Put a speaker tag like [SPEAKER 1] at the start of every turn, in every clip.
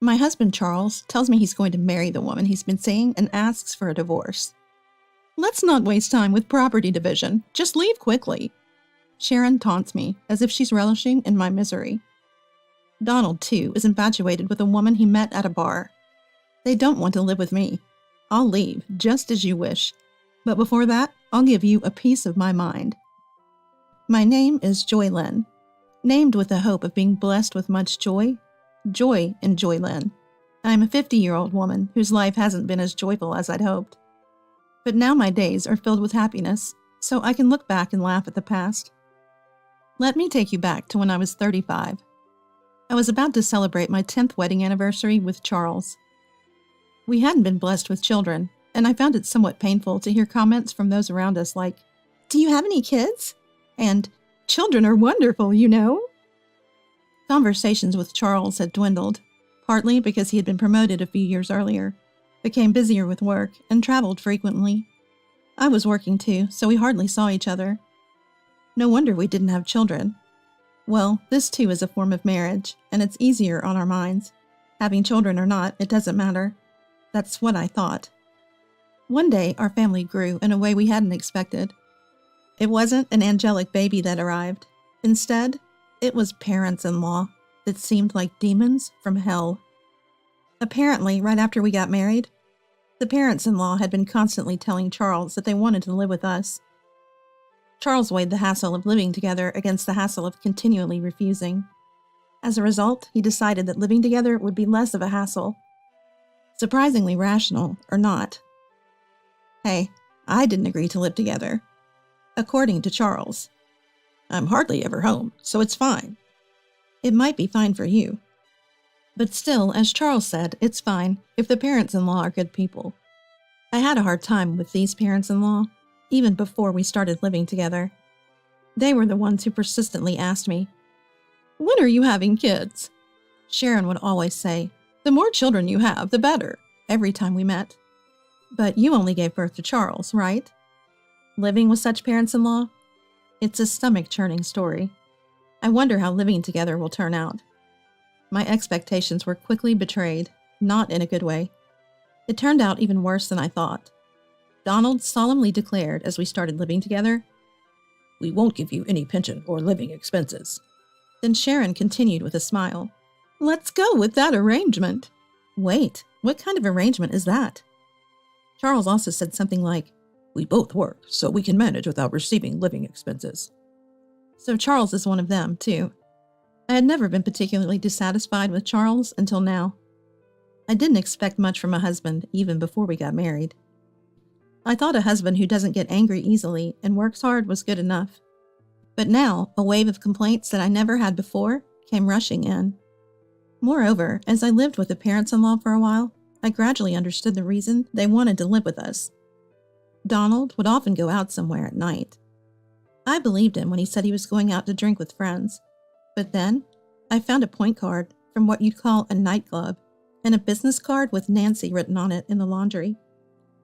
[SPEAKER 1] My husband, Charles, tells me he's going to marry the woman he's been seeing and asks for a divorce. Let's not waste time with property division. Just leave quickly. Sharon taunts me, as if she's relishing in my misery. Donald, too, is infatuated with a woman he met at a bar. They don't want to live with me. I'll leave, just as you wish. But before that, I'll give you a piece of my mind. My name is Joy Lynn, named with the hope of being blessed with much joy in Joy Lynn. I'm a 50-year-old woman whose life hasn't been as joyful as I'd hoped. But now my days are filled with happiness, so I can look back and laugh at the past. Let me take you back to when I was 35. I was about to celebrate my 10th wedding anniversary with Charles. We hadn't been blessed with children, and I found it somewhat painful to hear comments from those around us like, "Do you have any kids?" and "Children are wonderful, you know." Conversations with Charles had dwindled, partly because he had been promoted a few years earlier, became busier with work, and traveled frequently. I was working too, so we hardly saw each other. No wonder we didn't have children. Well, this too is a form of marriage, and it's easier on our minds. Having children or not, it doesn't matter. That's what I thought. One day, our family grew in a way we hadn't expected. It wasn't an angelic baby that arrived. Instead, it was parents-in-law that seemed like demons from hell. Apparently, right after we got married, the parents-in-law had been constantly telling Charles that they wanted to live with us. Charles weighed the hassle of living together against the hassle of continually refusing. As a result, he decided that living together would be less of a hassle. Surprisingly rational, or not. Hey, I didn't agree to live together. According to Charles. I'm hardly ever home, so it's fine. It might be fine for you. But still, as Charles said, it's fine if the parents-in-law are good people. I had a hard time with these parents-in-law, even before we started living together. They were the ones who persistently asked me, "When are you having kids?" Sharon would always say, "The more children you have, the better," every time we met. But you only gave birth to Charles, right? Living with such parents-in-law? It's a stomach-churning story. I wonder how living together will turn out. My expectations were quickly betrayed, not in a good way. It turned out even worse than I thought. Donald solemnly declared as we started living together, "We won't give you any pension or living expenses." Then Sharon continued with a smile, "Let's go with that arrangement." Wait, what kind of arrangement is that? Charles also said something like, "We both work, so we can manage without receiving living expenses." So Charles is one of them, too. I had never been particularly dissatisfied with Charles until now. I didn't expect much from a husband even before we got married. I thought a husband who doesn't get angry easily and works hard was good enough. But now, a wave of complaints that I never had before came rushing in. Moreover, as I lived with the parents-in-law for a while, I gradually understood the reason they wanted to live with us. Donald would often go out somewhere at night. I believed him when he said he was going out to drink with friends. But then, I found a point card from what you'd call a nightclub and a business card with Nancy written on it in the laundry.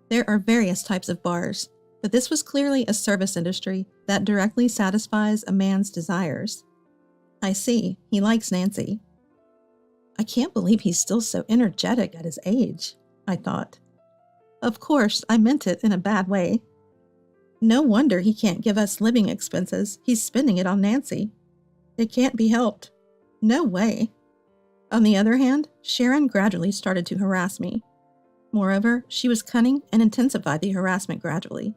[SPEAKER 1] There are various types of bars, but this was clearly a service industry that directly satisfies a man's desires. I see, he likes Nancy. I can't believe he's still so energetic at his age, I thought. Of course, I meant it in a bad way. No wonder he can't give us living expenses. He's spending it on Nancy. It can't be helped. No way. On the other hand, Sharon gradually started to harass me. Moreover, she was cunning and intensified the harassment gradually.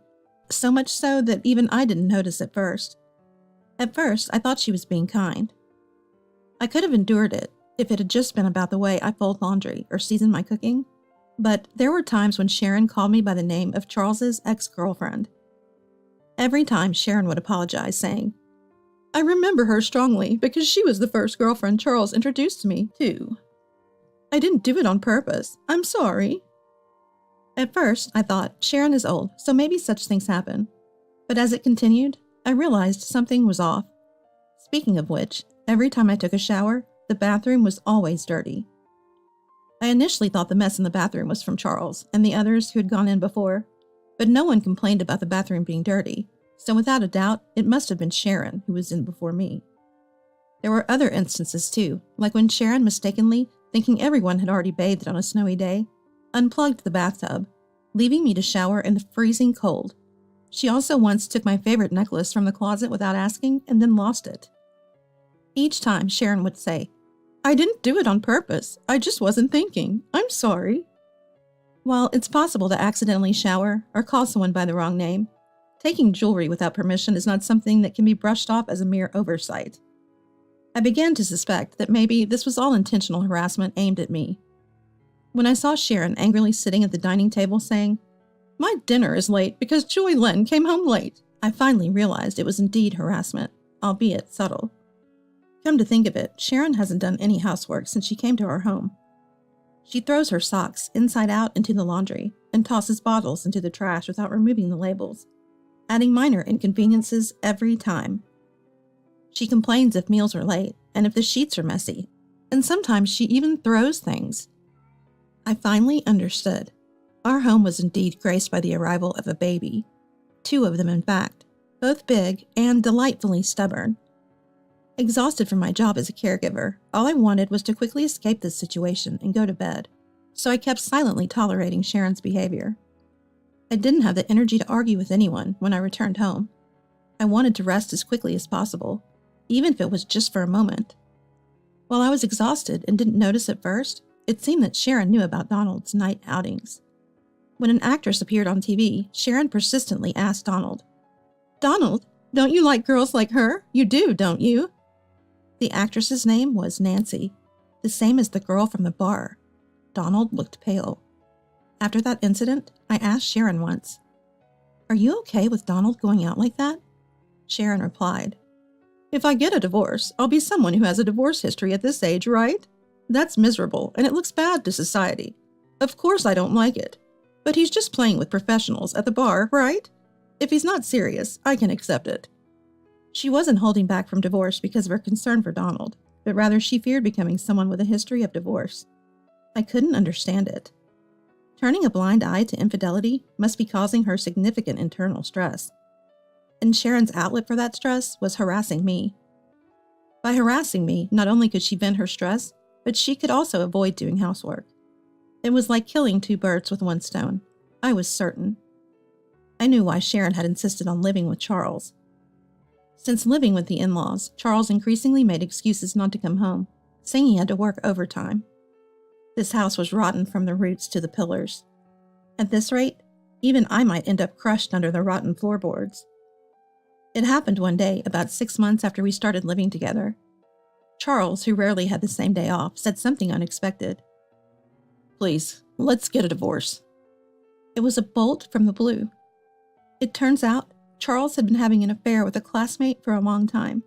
[SPEAKER 1] So much so that even I didn't notice at first. At first, I thought she was being kind. I could have endured it if it had just been about the way I fold laundry or season my cooking. But there were times when Sharon called me by the name of Charles's ex-girlfriend. Every time Sharon would apologize, saying, "I remember her strongly because she was the first girlfriend Charles introduced me to. I didn't do it on purpose. I'm sorry." At first, I thought, Sharon is old, so maybe such things happen. But as it continued, I realized something was off. Speaking of which, every time I took a shower, the bathroom was always dirty. I initially thought the mess in the bathroom was from Charles and the others who had gone in before, but no one complained about the bathroom being dirty, so without a doubt, it must have been Sharon who was in before me. There were other instances too, like when Sharon mistakenly thinking everyone had already bathed on a snowy day, unplugged the bathtub, leaving me to shower in the freezing cold. She also once took my favorite necklace from the closet without asking and then lost it. Each time, Sharon would say, "I didn't do it on purpose. I just wasn't thinking. I'm sorry." While it's possible to accidentally shower or call someone by the wrong name, taking jewelry without permission is not something that can be brushed off as a mere oversight. I began to suspect that maybe this was all intentional harassment aimed at me. When I saw Sharon angrily sitting at the dining table saying, "My dinner is late because Joy Lynn came home late," I finally realized it was indeed harassment, albeit subtle. Come to think of it, Sharon hasn't done any housework since she came to our home. She throws her socks inside out into the laundry and tosses bottles into the trash without removing the labels, adding minor inconveniences every time. She complains if meals are late and if the sheets are messy, and sometimes she even throws things. I finally understood. Our home was indeed graced by the arrival of a baby. 2 of them, in fact, both big and delightfully stubborn. Exhausted from my job as a caregiver, all I wanted was to quickly escape this situation and go to bed, so I kept silently tolerating Sharon's behavior. I didn't have the energy to argue with anyone when I returned home. I wanted to rest as quickly as possible, even if it was just for a moment. While I was exhausted and didn't notice at first, it seemed that Sharon knew about Donald's night outings. When an actress appeared on TV, Sharon persistently asked Donald, "Donald, don't you like girls like her? You do, don't you?" The actress's name was Nancy, the same as the girl from the bar. Donald looked pale. After that incident, I asked Sharon once, "Are you okay with Donald going out like that?" Sharon replied, "If I get a divorce, I'll be someone who has a divorce history at this age, right? That's miserable, and it looks bad to society. Of course I don't like it. But he's just playing with professionals at the bar, right? If he's not serious, I can accept it." She wasn't holding back from divorce because of her concern for Donald, but rather she feared becoming someone with a history of divorce. I couldn't understand it. Turning a blind eye to infidelity must be causing her significant internal stress. And Sharon's outlet for that stress was harassing me. By harassing me, not only could she vent her stress, but she could also avoid doing housework. It was like killing 2 birds with 1 stone. I was certain. I knew why Sharon had insisted on living with Charles. Since living with the in-laws, Charles increasingly made excuses not to come home, saying he had to work overtime. This house was rotten from the roots to the pillars. At this rate, even I might end up crushed under the rotten floorboards. It happened one day, about 6 months after we started living together. Charles, who rarely had the same day off, said something unexpected. "Please, let's get a divorce." It was a bolt from the blue. It turns out, Charles had been having an affair with a classmate for a long time.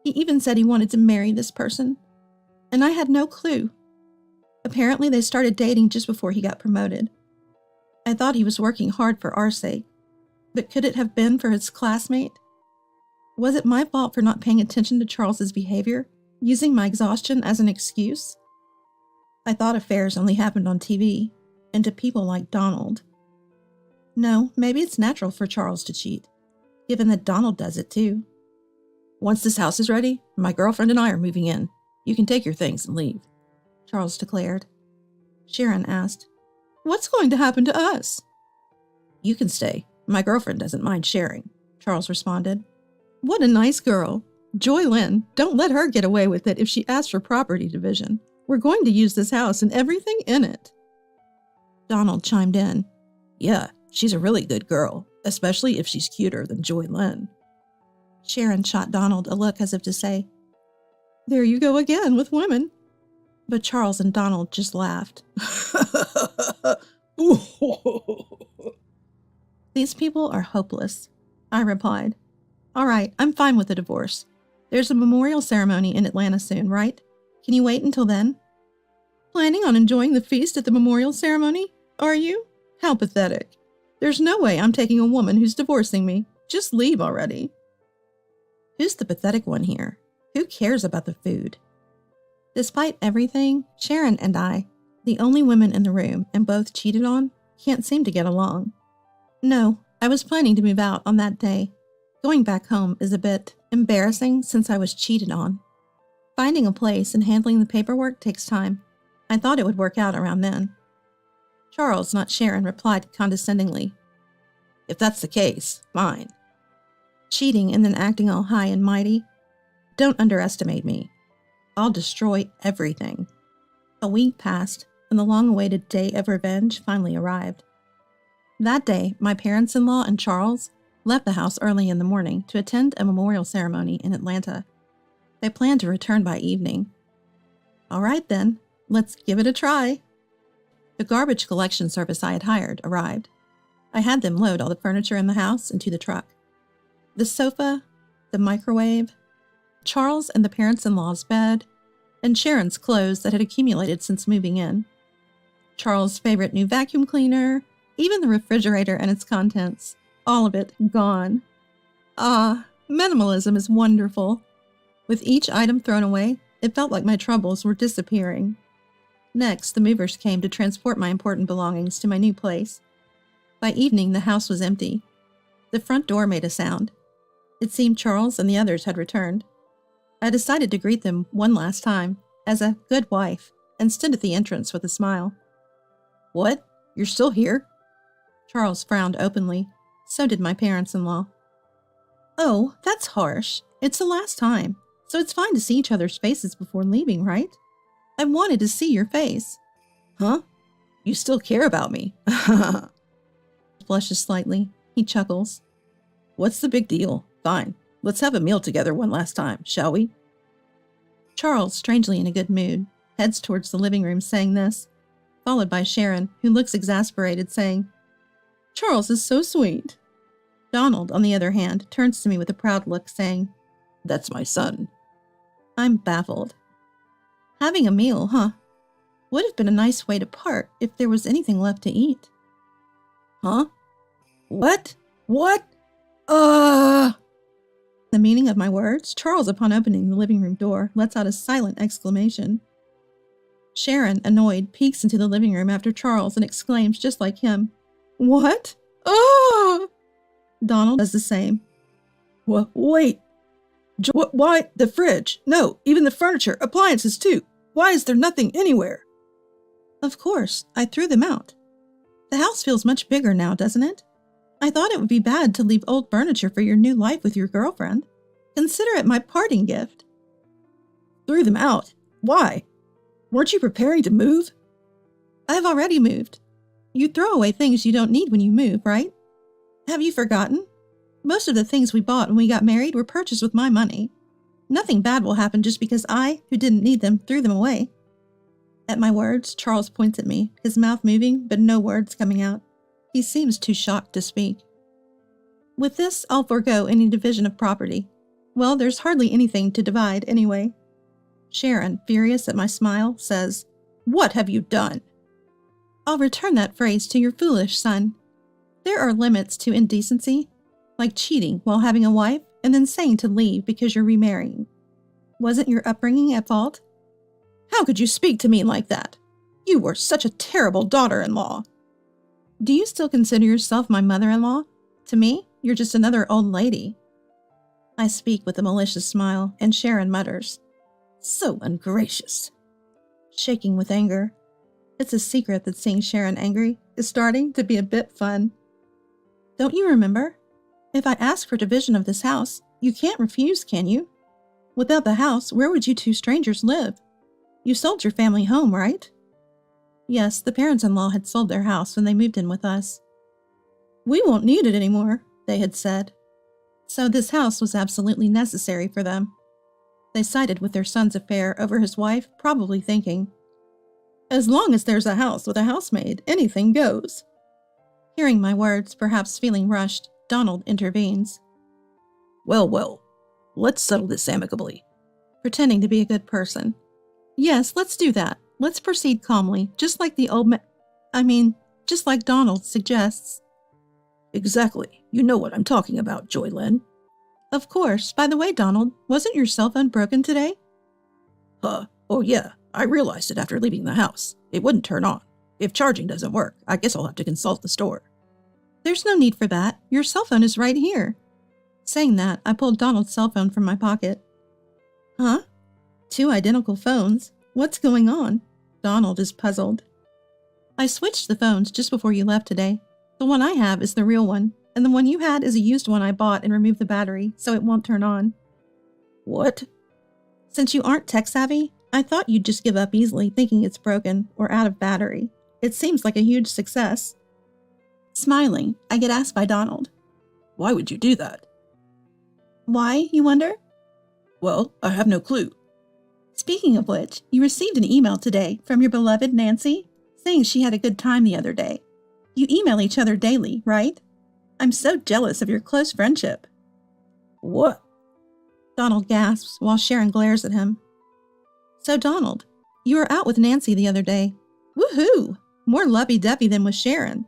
[SPEAKER 1] He even said he wanted to marry this person, and I had no clue. Apparently, they started dating just before he got promoted. I thought he was working hard for our sake, but could it have been for his classmate? Was it my fault for not paying attention to Charles's behavior, using my exhaustion as an excuse? I thought affairs only happened on TV, and to people like Donald. No, maybe it's natural for Charles to cheat, given that Donald does it too. "Once this house is ready, my girlfriend and I are moving in. You can take your things and leave," Charles declared. Sharon asked, "What's going to happen to us?" "You can stay. My girlfriend doesn't mind sharing," Charles responded. "What a nice girl. Joy Lynn, don't let her get away with it if she asks for property division. We're going to use this house and everything in it." Donald chimed in, "Yeah, she's a really good girl, especially if she's cuter than Joy Lynn." Sharon shot Donald a look as if to say, "There you go again with women." But Charles and Donald just laughed. "These people are hopeless," I replied. "All right, I'm fine with the divorce. There's a memorial ceremony in Atlanta soon, right? Can you wait until then?" "Planning on enjoying the feast at the memorial ceremony? Are you? How pathetic. There's no way I'm taking a woman who's divorcing me. Just leave already." Who's the pathetic one here? Who cares about the food? Despite everything, Sharon and I, the only women in the room and both cheated on, can't seem to get along. No, I was planning to move out on that day. Going back home is a bit embarrassing since I was cheated on. Finding a place and handling the paperwork takes time, I thought it would work out around then. Charles, not Sharon, replied condescendingly, "If that's the case, fine." Cheating and then acting all high and mighty? Don't underestimate me. I'll destroy everything. A week passed, and the long-awaited day of revenge finally arrived. That day, my parents-in-law and Charles left the house early in the morning to attend a memorial ceremony in Atlanta. They planned to return by evening. All right then, let's give it a try. The garbage collection service I had hired arrived. I had them load all the furniture in the house into the truck. The sofa, the microwave, Charles and the parents-in-law's bed, and Sharon's clothes that had accumulated since moving in. Charles' favorite new vacuum cleaner, even the refrigerator and its contents, all of it gone. Ah, minimalism is wonderful. With each item thrown away, it felt like my troubles were disappearing. Next, the movers came to transport my important belongings to my new place. By evening, the house was empty. The front door made a sound. It seemed Charles and the others had returned. I decided to greet them one last time, as a good wife, and stood at the entrance with a smile. "What? You're still here?" Charles frowned openly. So did my parents-in-law. "Oh, that's harsh. It's the last time, so it's fine to see each other's faces before leaving, right? I wanted to see your face." "Huh? You still care about me?" Blushes slightly. He chuckles. "What's the big deal? Fine. Let's have a meal together one last time, shall we?" Charles, strangely in a good mood, heads towards the living room saying this, followed by Sharon, who looks exasperated, saying, "Charles is so sweet." Donald, on the other hand, turns to me with a proud look, saying, "That's my son." I'm baffled. Having a meal, huh? Would have been a nice way to part if there was anything left to eat. Huh? What? What? The meaning of my words, Charles, upon opening the living room door, lets out a silent exclamation. Sharon, annoyed, peeks into the living room after Charles and exclaims just like him, "What? Ah!" Donald does the same. Wait. Why? The fridge? No, even the furniture, appliances too. Why is there nothing anywhere? Of course, I threw them out. The house feels much bigger now, doesn't it? I thought it would be bad to leave old furniture for your new life with your girlfriend. Consider it my parting gift. Threw them out? Why? Weren't you preparing to move? I've already moved. You throw away things you don't need when you move, right? Have you forgotten? Most of the things we bought when we got married were purchased with my money. Nothing bad will happen just because I, who didn't need them, threw them away. At my words, Charles points at me, his mouth moving, but no words coming out. He seems too shocked to speak. With this, I'll forego any division of property. Well, there's hardly anything to divide anyway. Sharon, furious at my smile, says, "What have you done?" I'll return that phrase to your foolish son. There are limits to indecency, like cheating while having a wife and then saying to leave because you're remarrying. Wasn't your upbringing at fault? How could you speak to me like that? You were such a terrible daughter-in-law. Do you still consider yourself my mother-in-law? To me, you're just another old lady. I speak with a malicious smile, and Sharon mutters, "So ungracious." Shaking with anger. It's a secret that seeing Sharon angry is starting to be a bit fun. Don't you remember? If I ask for division of this house, you can't refuse, can you? Without the house, where would you two strangers live? You sold your family home, right? Yes, the parents-in-law had sold their house when they moved in with us. We won't need it anymore, they had said. So this house was absolutely necessary for them. They sided with their son's affair over his wife, probably thinking, as long as there's a house with a housemaid, anything goes. Hearing my words, perhaps feeling rushed, Donald intervenes. Well, let's settle this amicably. Pretending to be a good person. Yes, let's do that. Let's proceed calmly, just like the old just like Donald suggests. Exactly. You know what I'm talking about, Joy Lynn. Of course. By the way, Donald, wasn't your cell phone broken today? Oh yeah. I realized it after leaving the house. It wouldn't turn on. If charging doesn't work, I guess I'll have to consult the store. There's no need for that. Your cell phone is right here. Saying that, I pulled Donald's cell phone from my pocket. Huh? 2 identical phones? What's going on? Donald is puzzled. I switched the phones just before you left today. The one I have is the real one, and the one you had is a used one I bought and removed the battery, so it won't turn on.
[SPEAKER 2] What?
[SPEAKER 1] Since you aren't tech-savvy, I thought you'd just give up easily thinking it's broken or out of battery. It seems like a huge success. Smiling, I get asked by Donald.
[SPEAKER 2] Why would you do that?
[SPEAKER 1] Why, you wonder?
[SPEAKER 2] Well, I have no clue.
[SPEAKER 1] Speaking of which, you received an email today from your beloved Nancy, saying she had a good time the other day. You email each other daily, right? I'm so jealous of your close friendship.
[SPEAKER 2] What?
[SPEAKER 1] Donald gasps while Sharon glares at him. So Donald, you were out with Nancy the other day. Woohoo! More lovey-dovey than with Sharon.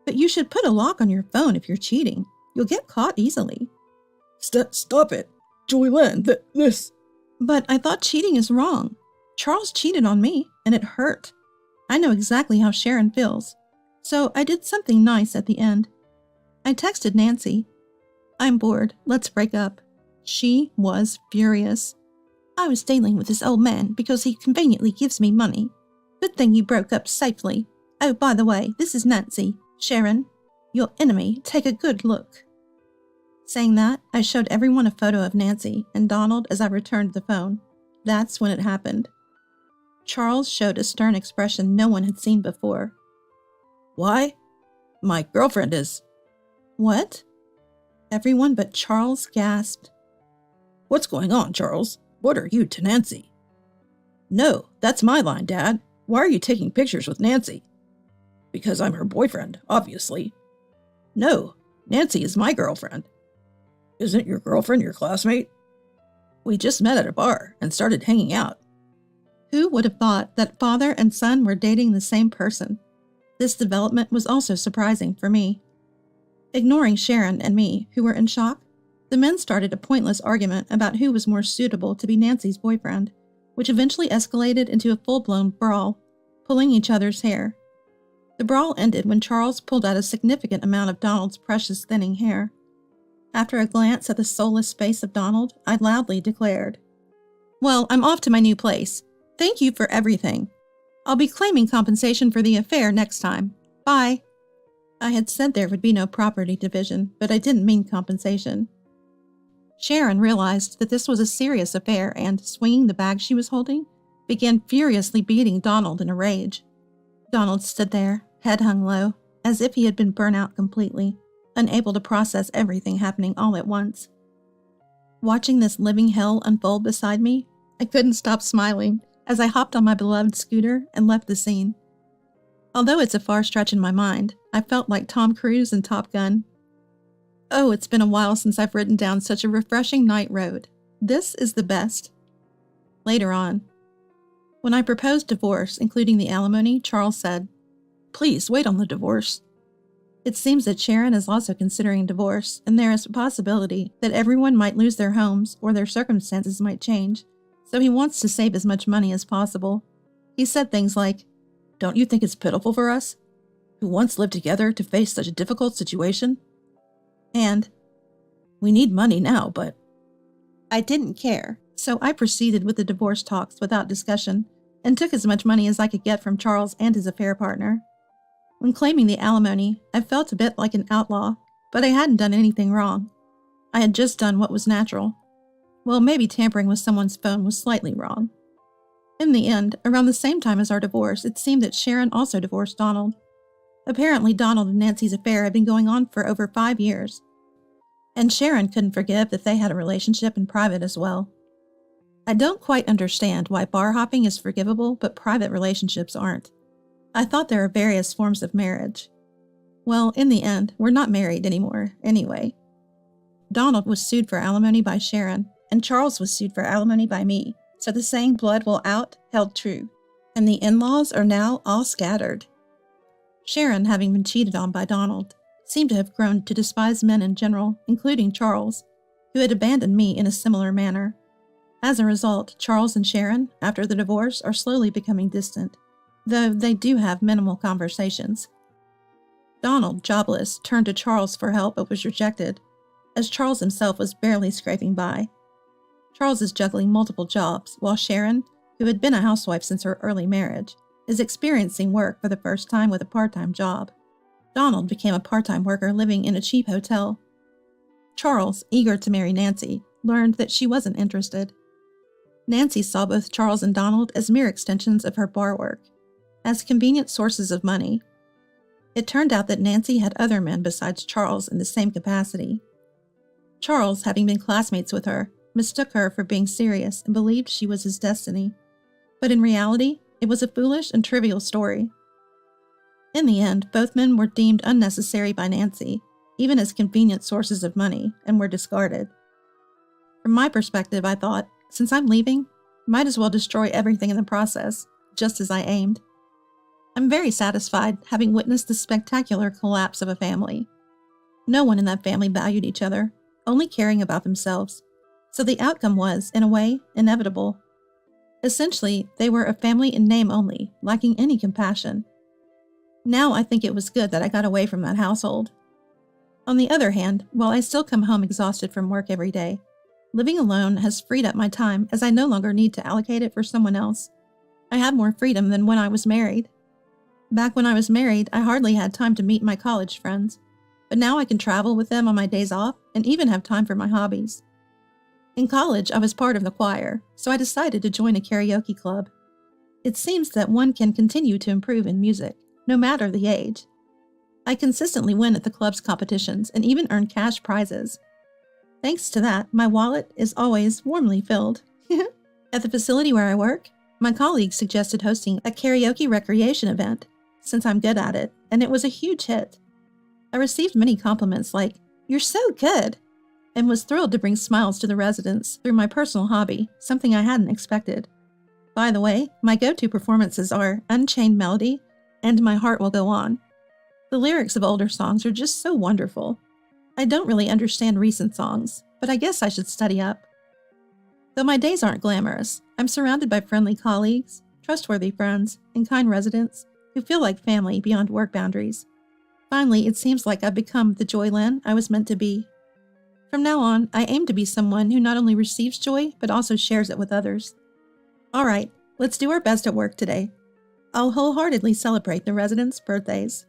[SPEAKER 1] But you should put a lock on your phone if you're cheating. You'll get caught easily.
[SPEAKER 2] Stop it. Joylyn, this...
[SPEAKER 1] But I thought cheating is wrong. Charles cheated on me, and it hurt. I know exactly how Sharon feels. So I did something nice at the end. I texted Nancy. I'm bored. Let's break up. She was furious. I was dealing with this old man because he conveniently gives me money. Good thing you broke up safely. Oh, by the way, this is Nancy. Sharon, your enemy, take a good look. Saying that, I showed everyone a photo of Nancy and Donald as I returned the phone. That's when it happened. Charles showed a stern expression no one had seen before.
[SPEAKER 2] Why? My girlfriend is...
[SPEAKER 1] What? Everyone but Charles gasped.
[SPEAKER 2] What's going on, Charles? What are you to Nancy? No, that's my line, Dad. Why are you taking pictures with Nancy? Because I'm her boyfriend, obviously. No, Nancy is my girlfriend. Isn't your girlfriend your classmate? We just met at a bar and started hanging out.
[SPEAKER 1] Who would have thought that father and son were dating the same person? This development was also surprising for me. Ignoring Sharon and me, who were in shock, the men started a pointless argument about who was more suitable to be Nancy's boyfriend, which eventually escalated into a full-blown brawl, pulling each other's hair. The brawl ended when Charles pulled out a significant amount of Donald's precious thinning hair. After a glance at the soulless face of Donald, I loudly declared, "Well, I'm off to my new place. Thank you for everything. I'll be claiming compensation for the affair next time. Bye." I had said there would be no property division, but I didn't mean compensation. Sharon realized that this was a serious affair and, swinging the bag she was holding, began furiously beating Donald in a rage. Donald stood there, head hung low, as if he had been burnt out completely, unable to process everything happening all at once. Watching this living hell unfold beside me, I couldn't stop smiling as I hopped on my beloved scooter and left the scene. Although it's a far stretch in my mind, I felt like Tom Cruise in Top Gun. Oh, it's been a while since I've ridden down such a refreshing night road. This is the best. Later on, when I proposed divorce, including the alimony, Charles said, "Please wait on the divorce." It seems that Sharon is also considering divorce, and there is a possibility that everyone might lose their homes or their circumstances might change, so he wants to save as much money as possible. He said things like, "Don't you think it's pitiful for us, who once lived together, to face such a difficult situation?" And, "We need money now, but..." I didn't care, so I proceeded with the divorce talks without discussion, and took as much money as I could get from Charles and his affair partner. When claiming the alimony, I felt a bit like an outlaw, but I hadn't done anything wrong. I had just done what was natural. Well, maybe tampering with someone's phone was slightly wrong. In the end, around the same time as our divorce, it seemed that Sharon also divorced Donald. Apparently, Donald and Nancy's affair had been going on for over 5 years. And Sharon couldn't forgive that they had a relationship in private as well. I don't quite understand why bar hopping is forgivable, but private relationships aren't. I thought there are various forms of marriage. Well, in the end, we're not married anymore, anyway. Donald was sued for alimony by Sharon, and Charles was sued for alimony by me, so the saying "blood will out" held true, and the in-laws are now all scattered. Sharon, having been cheated on by Donald, seemed to have grown to despise men in general, including Charles, who had abandoned me in a similar manner. As a result, Charles and Sharon, after the divorce, are slowly becoming distant, though they do have minimal conversations. Donald, jobless, turned to Charles for help but was rejected, as Charles himself was barely scraping by. Charles is juggling multiple jobs, while Sharon, who had been a housewife since her early marriage, is experiencing work for the first time with a part-time job. Donald became a part-time worker living in a cheap hotel. Charles, eager to marry Nancy, learned that she wasn't interested. Nancy saw both Charles and Donald as mere extensions of her bar work, as convenient sources of money. It turned out that Nancy had other men besides Charles in the same capacity. Charles, having been classmates with her, mistook her for being serious and believed she was his destiny. But in reality, it was a foolish and trivial story. In the end, both men were deemed unnecessary by Nancy, even as convenient sources of money, and were discarded. From my perspective, I thought, since I'm leaving, might as well destroy everything in the process, just as I aimed. I'm very satisfied having witnessed the spectacular collapse of a family. No one in that family valued each other, only caring about themselves, so the outcome was, in a way, inevitable. Essentially, they were a family in name only, lacking any compassion. Now I think it was good that I got away from that household. On the other hand, while I still come home exhausted from work every day, living alone has freed up my time as I no longer need to allocate it for someone else. I have more freedom than when I was married. Back when I was married, I hardly had time to meet my college friends, but now I can travel with them on my days off and even have time for my hobbies. In college, I was part of the choir, so I decided to join a karaoke club. It seems that one can continue to improve in music, no matter the age. I consistently win at the club's competitions and even earn cash prizes. Thanks to that, my wallet is always warmly filled. At the facility where I work, my colleagues suggested hosting a karaoke recreation event, since I'm good at it, and it was a huge hit. I received many compliments like, "You're so good," and was thrilled to bring smiles to the residents through my personal hobby, something I hadn't expected. By the way, my go-to performances are Unchained Melody and My Heart Will Go On. The lyrics of older songs are just so wonderful. I don't really understand recent songs, but I guess I should study up. Though my days aren't glamorous, I'm surrounded by friendly colleagues, trustworthy friends, and kind residents who feel like family beyond work boundaries. Finally, it seems like I've become the Joy Lynn I was meant to be. From now on, I aim to be someone who not only receives joy, but also shares it with others. All right, let's do our best at work today. I'll wholeheartedly celebrate the residents' birthdays.